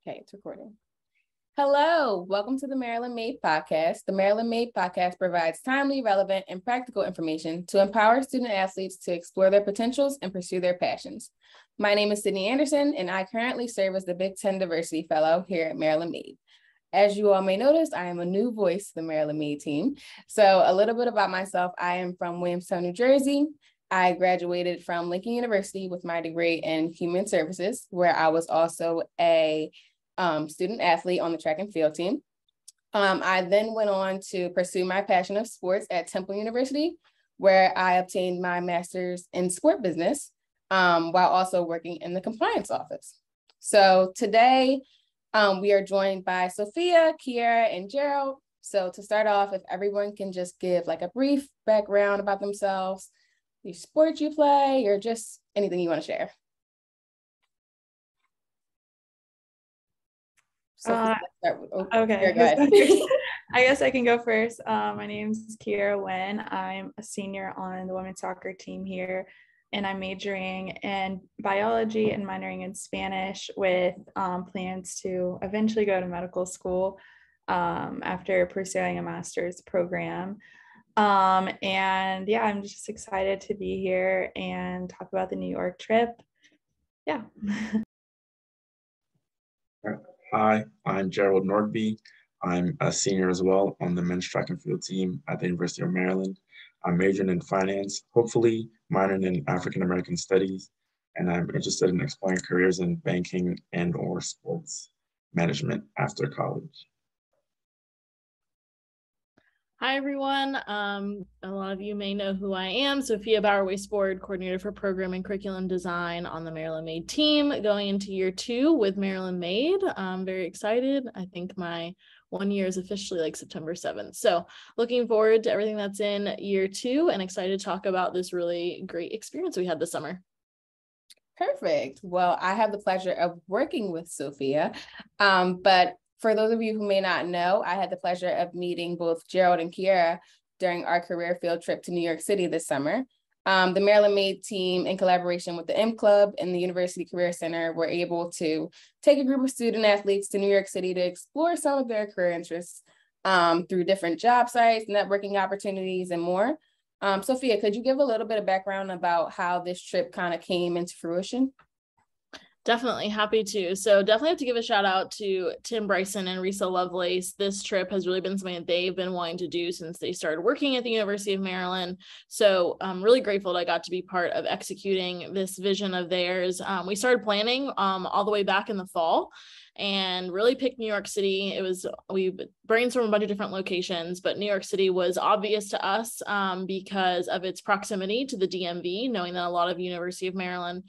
Okay, it's recording. Hello, welcome to the Maryland Made Podcast. The Maryland Made Podcast provides timely, relevant, and practical information to empower student athletes to explore their potentials and pursue their passions. My name is Sydney Anderson, and I currently serve as the Big Ten Diversity Fellow here at Maryland Made. As you all may notice, I am a new voice to the Maryland Made team. So a little bit about myself, I am from Williamstown, New Jersey. I graduated from Lincoln University with my degree in Human Services, where I was also a student athlete on the track and field team. I then went on to pursue my passion of sports at Temple University, where I obtained my master's in sport business while also working in the compliance office. So today we are joined by Sophia, Keyera, and Gerald. So to start off, if everyone can just give like a brief background about themselves, the sport you play, or just anything you want to share. Okay, I guess I can go first. My name is Keyera Wynn. I'm a senior on the women's soccer team here, and I'm majoring in biology and minoring in Spanish with plans to eventually go to medical school after pursuing a master's program. And yeah, I'm just excited to be here and talk about the New York trip. Yeah. Hi, I'm Gerald Norgbe. I'm a senior as well on the men's track and field team at the University of Maryland. I'm majoring in finance, hopefully minoring in African American studies, and I'm interested in exploring careers in banking and or sports management after college. Hi, everyone. A lot of you may know who I am. Sophia Bowerway-Spord, coordinator for program and curriculum design on the Maryland Made team, going into year 2 with Maryland Made. I'm very excited. I think my 1 year is officially like September 7th. So looking forward to everything that's in year 2 and excited to talk about this really great experience we had this summer. Perfect. Well, I have the pleasure of working with Sophia, but for those of you who may not know, I had the pleasure of meeting both Gerald and Keyera during our career field trip to New York City this summer. The Maryland Made team, in collaboration with the M Club and the University Career Center, were able to take a group of student athletes to New York City to explore some of their career interests through different job sites, networking opportunities, and more. Sophia, could you give a little bit of background about how this trip kind of came into fruition? Definitely, happy to. So definitely have to give a shout out to Tim Bryson and Risa Lovelace. This trip has really been something that they've been wanting to do since they started working at the University of Maryland. So I'm really grateful that I got to be part of executing this vision of theirs. We started planning all the way back in the fall and really picked New York City. We brainstormed a bunch of different locations, but New York City was obvious to us because of its proximity to the DMV, knowing that a lot of University of Maryland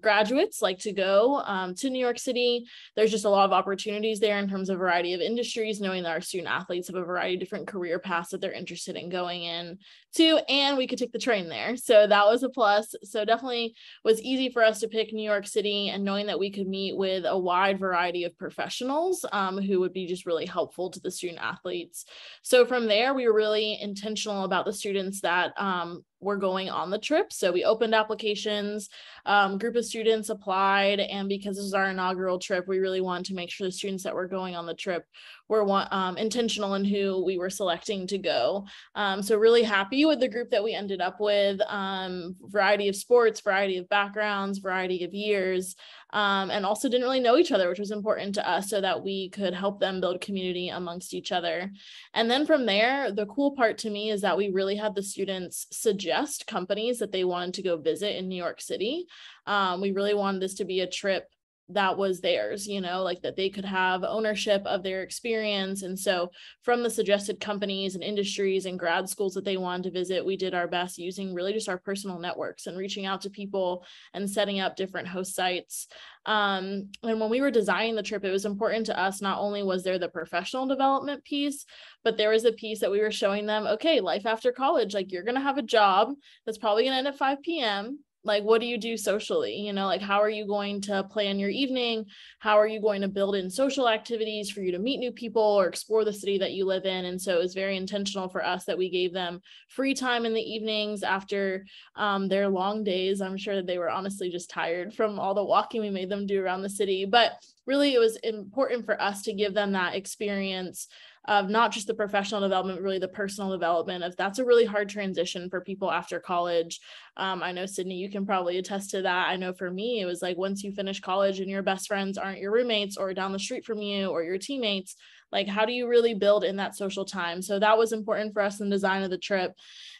graduates like to go to New York City. There's just a lot of opportunities there in terms of variety of industries, knowing that our student athletes have a variety of different career paths that they're interested in going in to, and we could take the train there. So that was a plus. So definitely was easy for us to pick New York City, and knowing that we could meet with a wide variety of professionals who would be just really helpful to the student athletes. So from there, we were really intentional about the students that were going on the trip. So we opened applications, group of students applied, and because this is our inaugural trip, we really wanted to make sure the students that were going on the trip were intentional in who we were selecting to go. So really happy with the group that we ended up with, variety of sports, variety of backgrounds, variety of years, and also didn't really know each other, which was important to us so that we could help them build community amongst each other. And then from there, the cool part to me is that we really had the students suggest companies that they wanted to go visit in New York City. We really wanted this to be a trip that was theirs, like that they could have ownership of their experience. And so from the suggested companies and industries and grad schools that they wanted to visit, we did our best using really just our personal networks and reaching out to people and setting up different host sites. And when we were designing the trip, it was important to us, not only was there the professional development piece, but there was a piece that we were showing them, okay, life after college, like you're going to have a job that's probably going to end at 5 p.m. like, what do you do socially? You know, like, how are you going to plan your evening? How are you going to build in social activities for you to meet new people or explore the city that you live in? And so it was very intentional for us that we gave them free time in the evenings after their long days. I'm sure that they were honestly just tired from all the walking we made them do around the city, but really it was important for us to give them that experience of not just the professional development, really the personal development of that's a really hard transition for people after college. I know, Sydney, you can probably attest to that. I know for me, it was like once you finish college and your best friends aren't your roommates or down the street from you or your teammates, like how do you really build in that social time? So that was important for us in the design of the trip.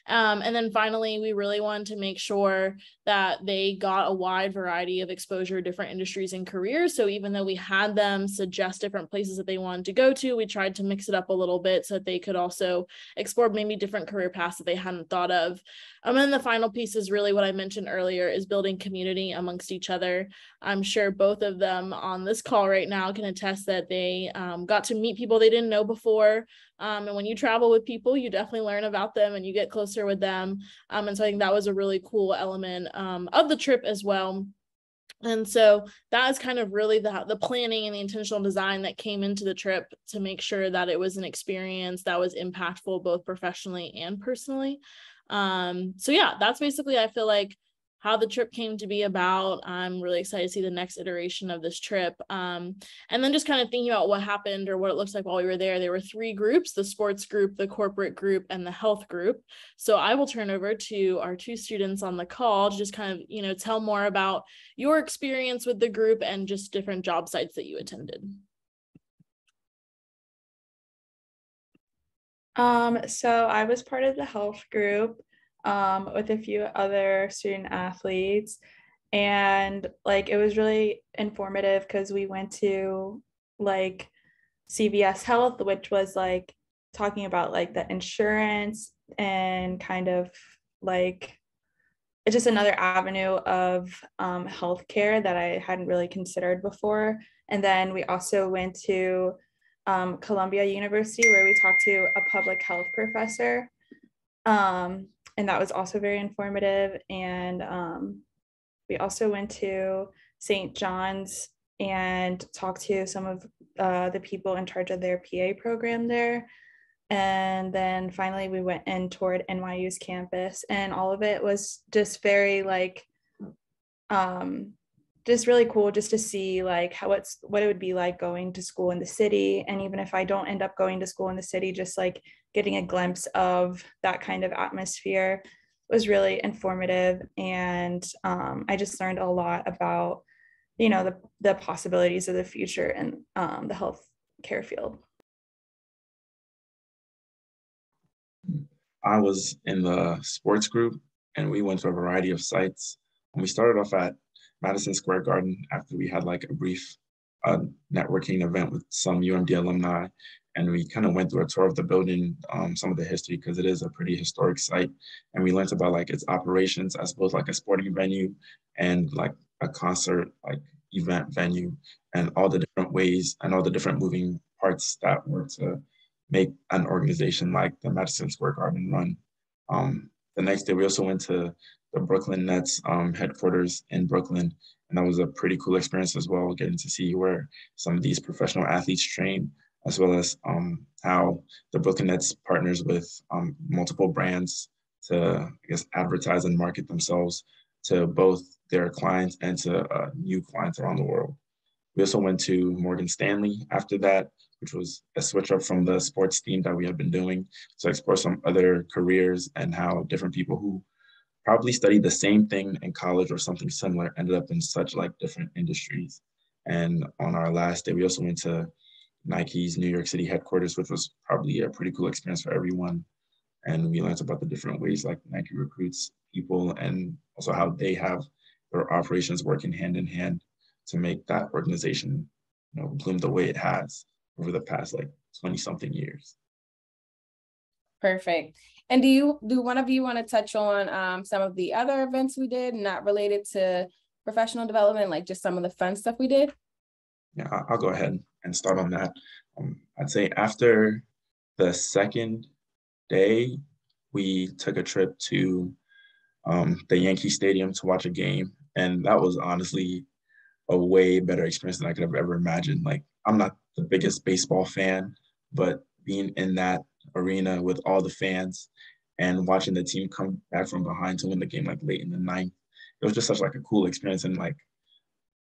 And then finally, we really wanted to make sure that they got a wide variety of exposure to different industries and careers. So even though we had them suggest different places that they wanted to go to, we tried to mix it up a little bit so that they could also explore maybe different career paths that they hadn't thought of. And then the final piece is really what I mentioned earlier, is building community amongst each other. I'm sure both of them on this call right now can attest that they got to meet people they didn't know before. And when you travel with people, you definitely learn about them and you get closer with them. And so I think that was a really cool element of the trip as well. And so that is kind of really the planning and the intentional design that came into the trip to make sure that it was an experience that was impactful both professionally and personally. So yeah, that's basically, I feel like, how the trip came to be about. I'm really excited to see the next iteration of this trip. And then just kind of thinking about what happened or what it looks like while we were there. There were 3 groups: the sports group, the corporate group, and the health group. So I will turn over to our 2 students on the call to just kind of, you know, tell more about your experience with the group and just different job sites that you attended. So I was part of the health group with a few other student athletes, and like it was really informative because we went to like CVS Health, which was like talking about like the insurance and kind of like it's just another avenue of healthcare that I hadn't really considered before. And then we also went to Columbia University, where we talked to a public health professor. And that was also very informative. And we also went to St. John's and talked to some of the people in charge of their PA program there. And then finally we went and toured NYU's campus, and all of it was just very like just really cool just to see like what it would be like going to school in the city. And even if I don't end up going to school in the city, just like getting a glimpse of that kind of atmosphere was really informative. And I just learned a lot about, you know, the possibilities of the future in the healthcare field. I was in the sports group, and we went to a variety of sites. And we started off at Madison Square Garden after we had like a brief networking event with some UMD alumni. And we kind of went through a tour of the building, some of the history, because it is a pretty historic site. And we learned about like its operations as both like a sporting venue and like a concert, like event venue, and all the different ways and all the different moving parts that were to make an organization like the Madison Square Garden run. The next day, we also went to the Brooklyn Nets headquarters in Brooklyn, and that was a pretty cool experience as well, getting to see where some of these professional athletes train, as well as how the Brooklyn Nets partners with multiple brands to, I guess, advertise and market themselves to both their clients and to new clients around the world. We also went to Morgan Stanley after that, which was a switch up from the sports theme that we had been doing, to explore some other careers and how different people who probably studied the same thing in college or something similar ended up in such like different industries. And on our last day, we also went to Nike's New York City headquarters, which was probably a pretty cool experience for everyone. And we learned about the different ways like Nike recruits people, and also how they have their operations working hand in hand to make that organization, you know, bloom the way it has over the past like 20 something years. Perfect. And do one of you want to touch on some of the other events we did, not related to professional development, like just some of the fun stuff we did? Yeah, I'll go ahead and start on that. I'd say after the second day, we took a trip to the Yankee Stadium to watch a game. And that was honestly a way better experience than I could have ever imagined. Like, I'm not the biggest baseball fan, but being in that arena with all the fans and watching the team come back from behind to win the game like late in the ninth, it was just such like a cool experience. And like,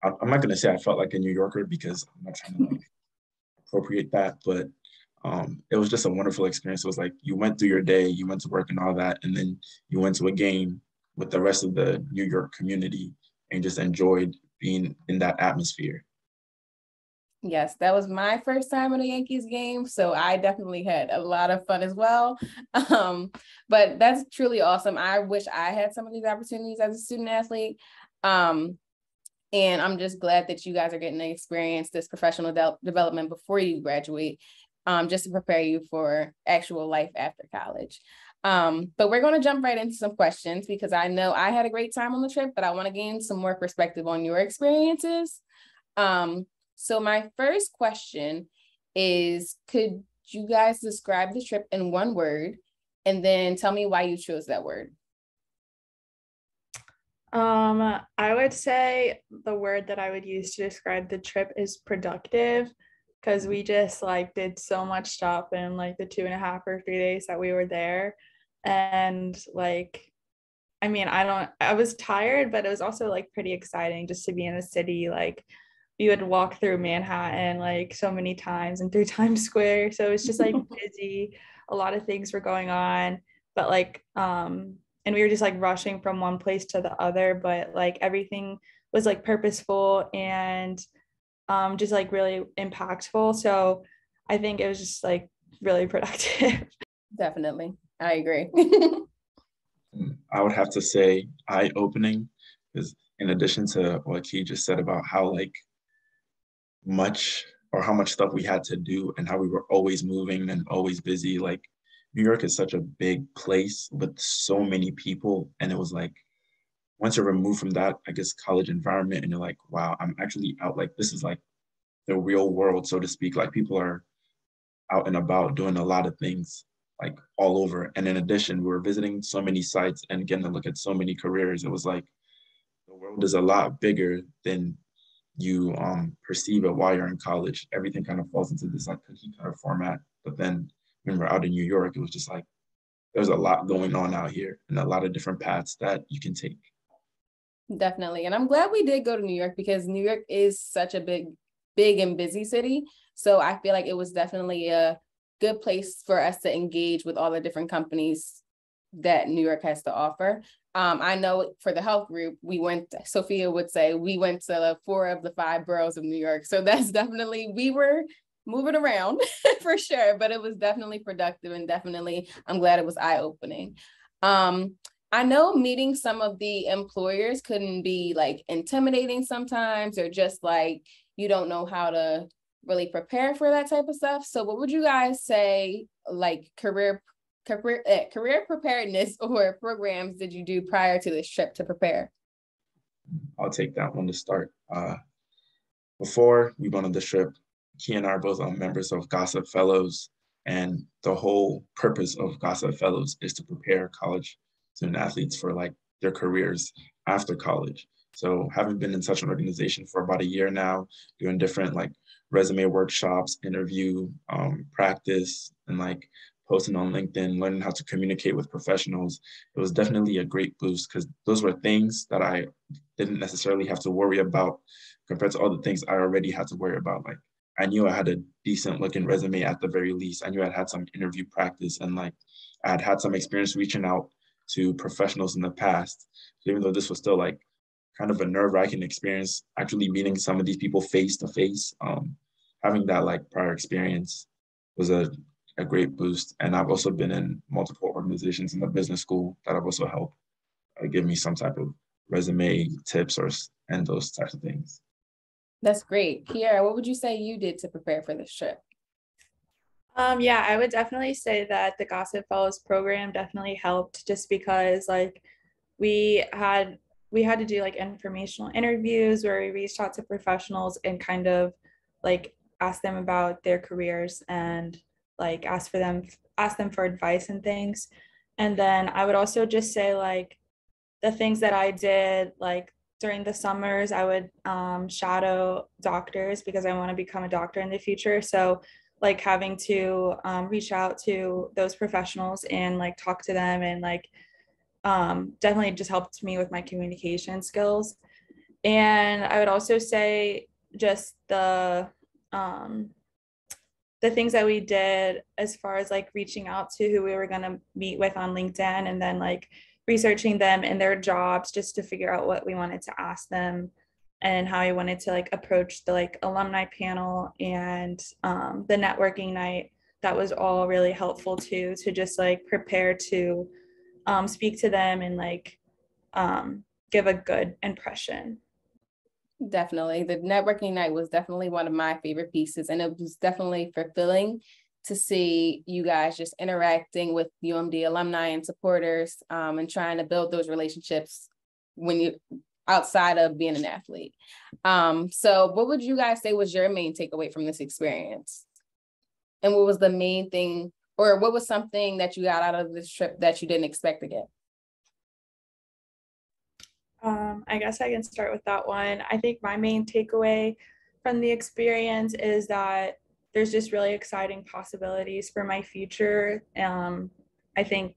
I'm not gonna say I felt like a New Yorker because I'm not trying to like appropriate that, but it was just a wonderful experience. It was like you went through your day, you went to work and all that, and then you went to a game with the rest of the New York community and just enjoyed being in that atmosphere. Yes, that was my first time at a Yankees game, so I definitely had a lot of fun as well. But that's truly awesome. I wish I had some of these opportunities as a student athlete. And I'm just glad that you guys are getting to experience this professional development before you graduate, just to prepare you for actual life after college. But we're going to jump right into some questions because I know I had a great time on the trip, but I want to gain some more perspective on your experiences. So my first question is, could you guys describe the trip in one word and then tell me why you chose that word? I would say the word that I would use to describe the trip is productive, because we just like did so much stuff in like the 2.5 or 3 days that we were there. And like, I mean, I was tired, but it was also like pretty exciting just to be in a city. Like, we would walk through Manhattan like so many times and through Times Square. So it's just like busy. A lot of things were going on, but like, and we were just like rushing from one place to the other, but like everything was like purposeful and just like really impactful. So I think it was just like really productive. Definitely. I agree. I would have to say eye-opening, because in addition to what Key just said about how like much or how much stuff we had to do and how we were always moving and always busy, like New York is such a big place with so many people. And it was like, once you're removed from that, I guess, college environment, and you're like, wow, I'm actually out. Like, this is like the real world, so to speak. Like, people are out and about doing a lot of things like all over. And in addition, we were visiting so many sites and getting to look at so many careers. It was like the world is a lot bigger than you perceive it while you're in college. Everything kind of falls into this like cookie cutter format. But then when we're out in New York, it was just like there's a lot going on out here and a lot of different paths that you can take. Definitely. And I'm glad we did go to New York because New York is such a big and busy city. So I feel like it was definitely a good place for us to engage with all the different companies that New York has to offer. I know for the health group, Sophia would say, we went to 4 of the 5 boroughs of New York. So that's definitely, we were moving around for sure, but it was definitely productive and definitely, I'm glad it was eye-opening. I know meeting some of the employers couldn't be like intimidating sometimes, or just like, you don't know how to really prepare for that type of stuff. So what would you guys say, like career preparedness or programs did you do prior to this trip to prepare? I'll take that one to start. Before we went on the trip, Key and I are both members of Gossip Fellows, and the whole purpose of Gossip Fellows is to prepare college student athletes for like their careers after college. So having been in such an organization for about a year now, doing different like resume workshops, interview practice, and like posting on LinkedIn, learning how to communicate with professionals, it was definitely a great boost because those were things that I didn't necessarily have to worry about compared to all the things I already had to worry about. Like, I knew I had a decent looking resume at the very least. I knew I'd had some interview practice, and like I had had some experience reaching out to professionals in the past. So even though this was still like kind of a nerve-wracking experience, actually meeting some of these people face to face, having that like prior experience was a great boost. And I've also been in multiple organizations in the business school that have also helped give me some type of resume tips and those types of things. That's great. Keyera, what would you say you did to prepare for this trip? Yeah, I would definitely say that the Gossip Fellows program definitely helped, just because like we had to do like informational interviews where we reached out to professionals and kind of like ask them about their careers and like ask them for advice and things. And then I would also just say like the things that I did, like during the summers, I would shadow doctors because I want to become a doctor in the future. So like having to reach out to those professionals and like talk to them and like definitely just helped me with my communication skills. And I would also say just the things that we did as far as like reaching out to who we were going to meet with on LinkedIn and then like researching them and their jobs just to figure out what we wanted to ask them and how I wanted to like approach the like alumni panel and the networking night. That was all really helpful too, to just like prepare to speak to them and like give a good impression. Definitely. The networking night was definitely one of my favorite pieces, and it was definitely fulfilling to see you guys just interacting with UMD alumni and supporters and trying to build those relationships when you outside of being an athlete. So what would you guys say was your main takeaway from this experience? And what was the main thing, or what was something that you got out of this trip that you didn't expect to get? I guess I can start with that one. I think my main takeaway from the experience is that there's just really exciting possibilities for my future. I think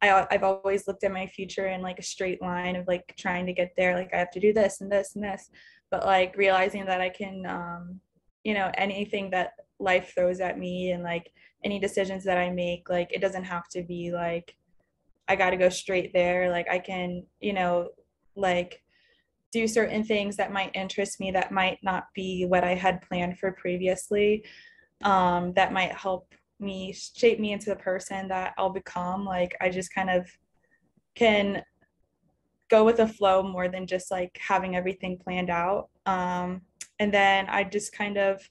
I've always looked at my future in like a straight line of like trying to get there. Like I have to do this and this and this, but like realizing that I can, anything that life throws at me and like any decisions that I make, like it doesn't have to be like, I got to go straight there. Like I can, like do certain things that might interest me that might not be what I had planned for previously, that might help me shape me into the person that I'll become. Like I just kind of can go with the flow more than just like having everything planned out. And then I just kind of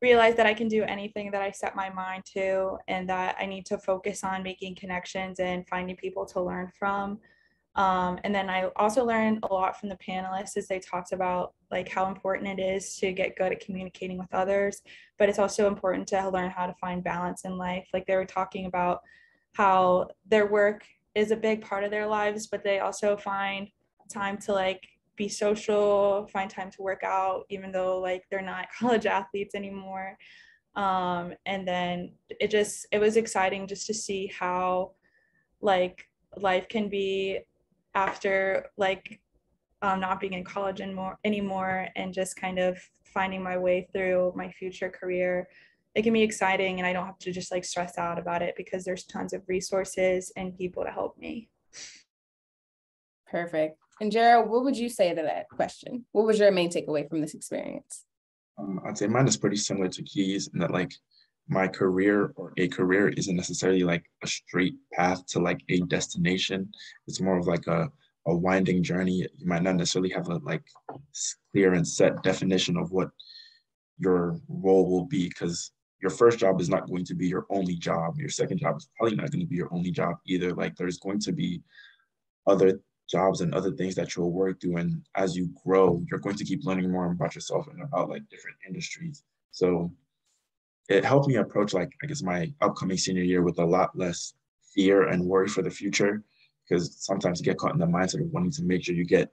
realized that I can do anything that I set my mind to, and that I need to focus on making connections and finding people to learn from. And then I also learned a lot from the panelists as they talked about like how important it is to get good at communicating with others, but it's also important to learn how to find balance in life. Like they were talking about how their work is a big part of their lives, but they also find time to like be social, find time to work out, even though like they're not college athletes anymore. And then it was exciting just to see how like life can be after like not being in college anymore and just kind of finding my way through my future career. It can be exciting and I don't have to just like stress out about it because there's tons of resources and people to help me. Perfect. And Gerald, what would you say to that question? What was your main takeaway from this experience? I'd say mine is pretty similar to Key's in that like my career or a career isn't necessarily like a straight path to like a destination. It's more of like a winding journey. You might not necessarily have a like clear and set definition of what your role will be, because your first job is not going to be your only job. Your second job is probably not going to be your only job either. Like there's going to be other jobs and other things that you'll work through. And as you grow, you're going to keep learning more about yourself and about like different industries. So it helped me approach like, I guess, my upcoming senior year with a lot less fear and worry for the future, because sometimes you get caught in the mindset of wanting to make sure you get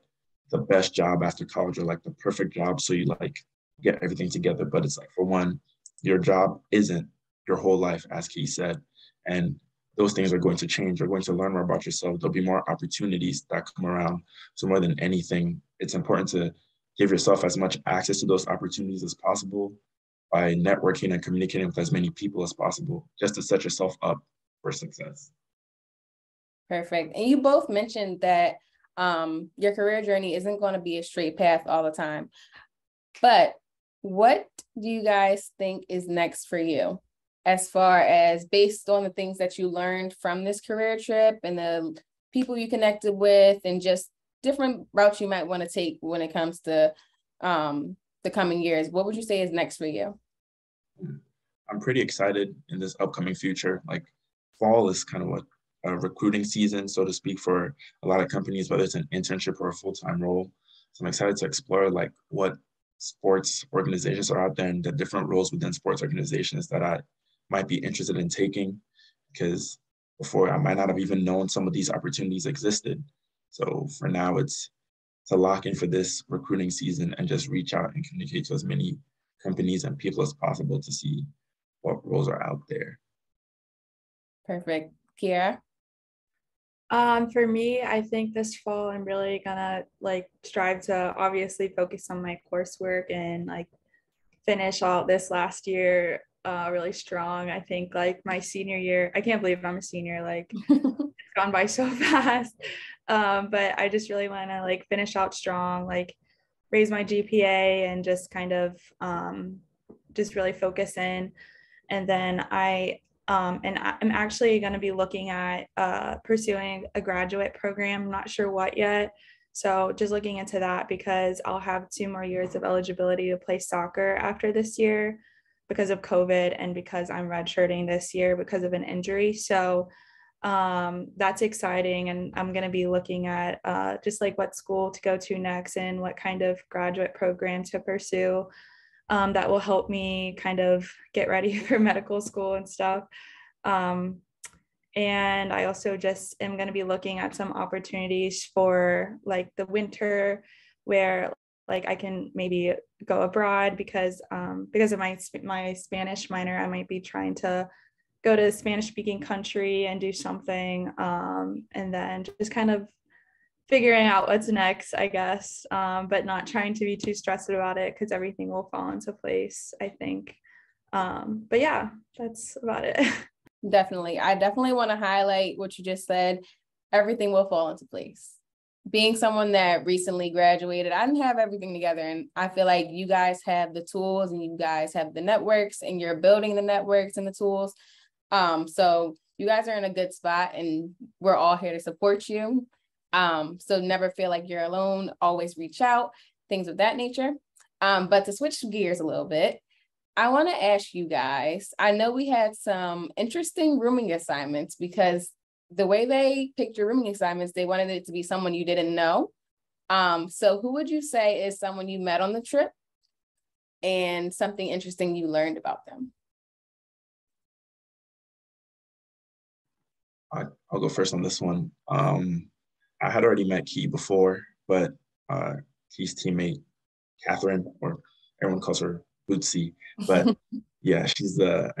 the best job after college or like the perfect job. So you like get everything together. But it's like, for one, your job isn't your whole life, as Key said. And those things are going to change. You're going to learn more about yourself. There'll be more opportunities that come around. So more than anything, it's important to give yourself as much access to those opportunities as possible by networking and communicating with as many people as possible, just to set yourself up for success. Perfect. And you both mentioned that your career journey isn't going to be a straight path all the time. But what do you guys think is next for you, as far as based on the things that you learned from this career trip and the people you connected with and just different routes you might want to take when it comes to the coming years? What would you say is next for you? I'm pretty excited in this upcoming future. Like fall is kind of what a recruiting season, so to speak, for a lot of companies, whether it's an internship or a full-time role. So I'm excited to explore like what sports organizations are out there and the different roles within sports organizations that I might be interested in taking, because before I might not have even known some of these opportunities existed. So for now, it's to lock in for this recruiting season and just reach out and communicate to as many companies and people as possible to see what roles are out there. Perfect. Keyera? For me, I think this fall I'm really gonna strive to obviously focus on my coursework and finish out this last year really strong. I think my senior year, I can't believe I'm a senior, it's gone by so fast. But I just really want to finish out strong, raise my GPA and just kind of just really focus in. And then I'm actually going to be looking at pursuing a graduate program. I'm not sure what yet. So just looking into that because I'll have 2 more years of eligibility to play soccer after this year because of COVID and because I'm redshirting this year because of an injury. So that's exciting. And I'm going to be looking at just what school to go to next and what kind of graduate program to pursue. That will help me kind of get ready for medical school and stuff. And I also just am going to be looking at some opportunities for the winter where I can maybe go abroad because of my Spanish minor, I might be trying to go to a Spanish speaking country and do something. And then just kind of figuring out what's next, I guess, but not trying to be too stressed about it because everything will fall into place, I think. But yeah, that's about it. Definitely. I definitely want to highlight what you just said. Everything will fall into place. Being someone that recently graduated, I didn't have everything together. And I feel like you guys have the tools and you guys have the networks and you're building the networks and the tools. So you guys are in a good spot and we're all here to support you. So never feel like you're alone, always reach out, things of that nature. But to switch gears a little bit, I want to ask you guys, I know we had some interesting rooming assignments because the way they picked your rooming assignments, they wanted it to be someone you didn't know. So who would you say is someone you met on the trip and something interesting you learned about them? I'll go first on this one. I had already met Key before, but Key's teammate, Catherine, or everyone calls her Bootsy, but yeah, she's the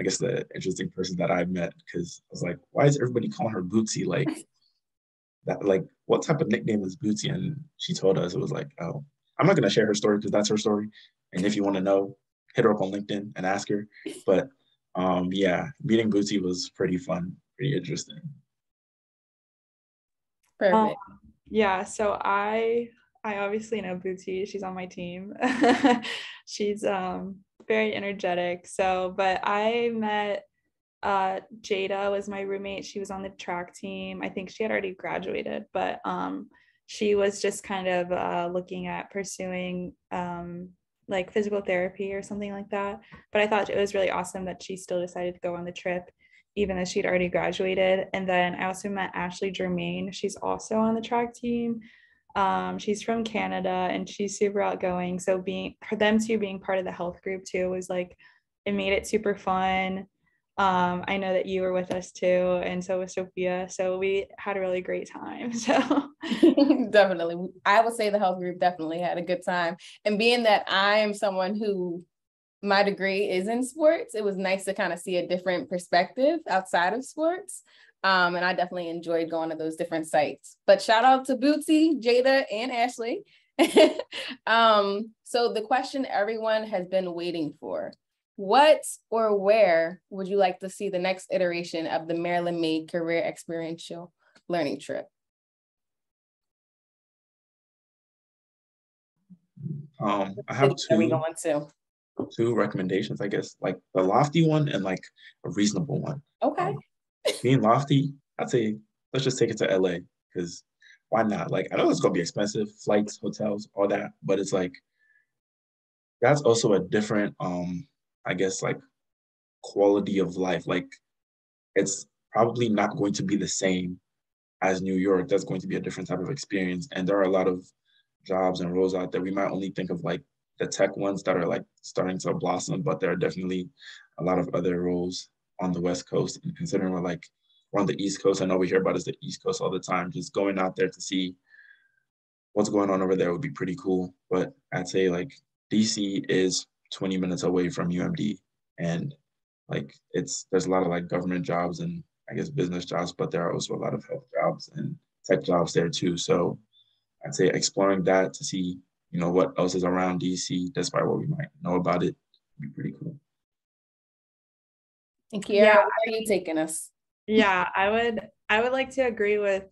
interesting person that I met because I was like, why is everybody calling her Bootsy? What type of nickname is Bootsy? And she told us, it was like, oh, I'm not going to share her story because that's her story. And if you want to know, hit her up on LinkedIn and ask her. But yeah, meeting Bootsy was pretty fun, pretty interesting. Perfect. Yeah, so I obviously know Bootsy. She's on my team. She's very energetic. So, but I met Jada was my roommate. She was on the track team. I think she had already graduated, but she was just kind of looking at pursuing physical therapy or something like that. But I thought it was really awesome that she still decided to go on the trip, even though she'd already graduated. And then I also met Ashley Germain. She's also on the track team. She's from Canada and she's super outgoing. So them two being part of the health group too was it made it super fun. I know that you were with us too, and so was Sophia. So we had a really great time. So definitely, I would say the health group definitely had a good time. And being that I am someone who my degree is in sports, it was nice to kind of see a different perspective outside of sports. And I definitely enjoyed going to those different sites. But shout out to Bootsy, Jada, and Ashley. So the question everyone has been waiting for: what or where would you like to see the next iteration of the Maryland Made Career Experiential Learning Trip? I have two recommendations, I guess, the lofty one and a reasonable one. Okay. Being lofty, I'd say let's just take it to LA because why not? I know it's gonna be expensive, flights, hotels, all that, but it's that's also a different I guess quality of life. It's probably not going to be the same as New York. That's going to be a different type of experience. And there are a lot of jobs and roles out there. We might only think of the tech ones that are starting to blossom, but there are definitely a lot of other roles on the West Coast. And considering we're on the East Coast, I know we hear about the East Coast all the time, just going out there to see what's going on over there would be pretty cool. But I'd say like DC is 20 minutes away from UMD, and like there's a lot of like government jobs and I guess business jobs, but there are also a lot of health jobs and tech jobs there too. So I'd say exploring that to see, what else is around DC, despite what we might know about it, would be pretty cool. And Keyera, where are you taking us? Yeah, I would like to agree with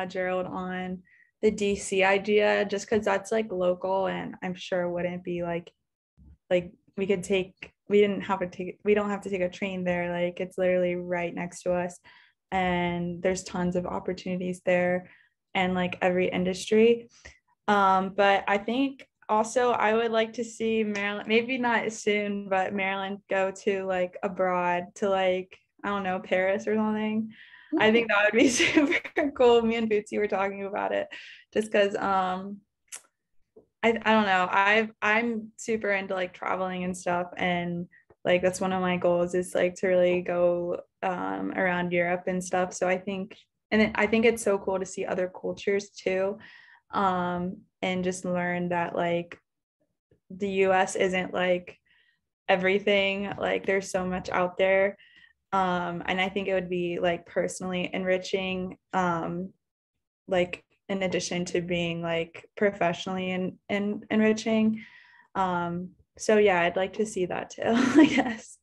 Gerald on the DC idea, just because that's like local, and I'm sure wouldn't be like we don't have to take a train there. Like it's literally right next to us, and there's tons of opportunities there, and like every industry. But I think also I would like to see Maryland, maybe not soon, but Maryland go to like abroad to like, I don't know, Paris or something. I think that would be super cool. Me and Bootsy were talking about it just because I don't know. I'm super into like traveling and stuff, and like that's one of my goals is like to really go around Europe and stuff. So I think it's so cool to see other cultures too, and just learn that like the US isn't like everything. Like there's so much out there, and I think it would be like personally enriching, like in addition to being like professionally and enriching. So yeah, I'd like to see that too, I guess.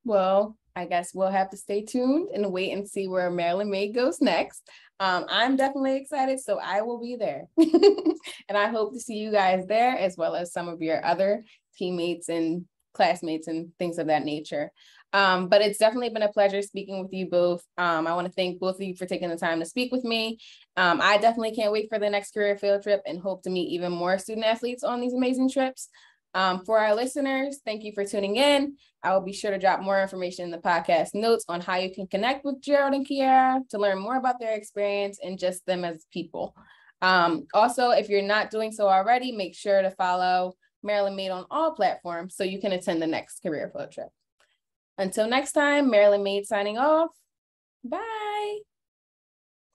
Well, I guess we'll have to stay tuned and wait and see where Maryland Made goes next. I'm definitely excited, so I will be there. And I hope to see you guys there, as well as some of your other teammates and classmates and things of that nature. But it's definitely been a pleasure speaking with you both. I want to thank both of you for taking the time to speak with me. I definitely can't wait for the next career field trip and hope to meet even more student athletes on these amazing trips. For our listeners, thank you for tuning in. I will be sure to drop more information in the podcast notes on how you can connect with Gerald and Keyera to learn more about their experience and just them as people. Also, if you're not doing so already, make sure to follow Maryland Made on all platforms so you can attend the next career field trip. Until next time, Maryland Made signing off. Bye.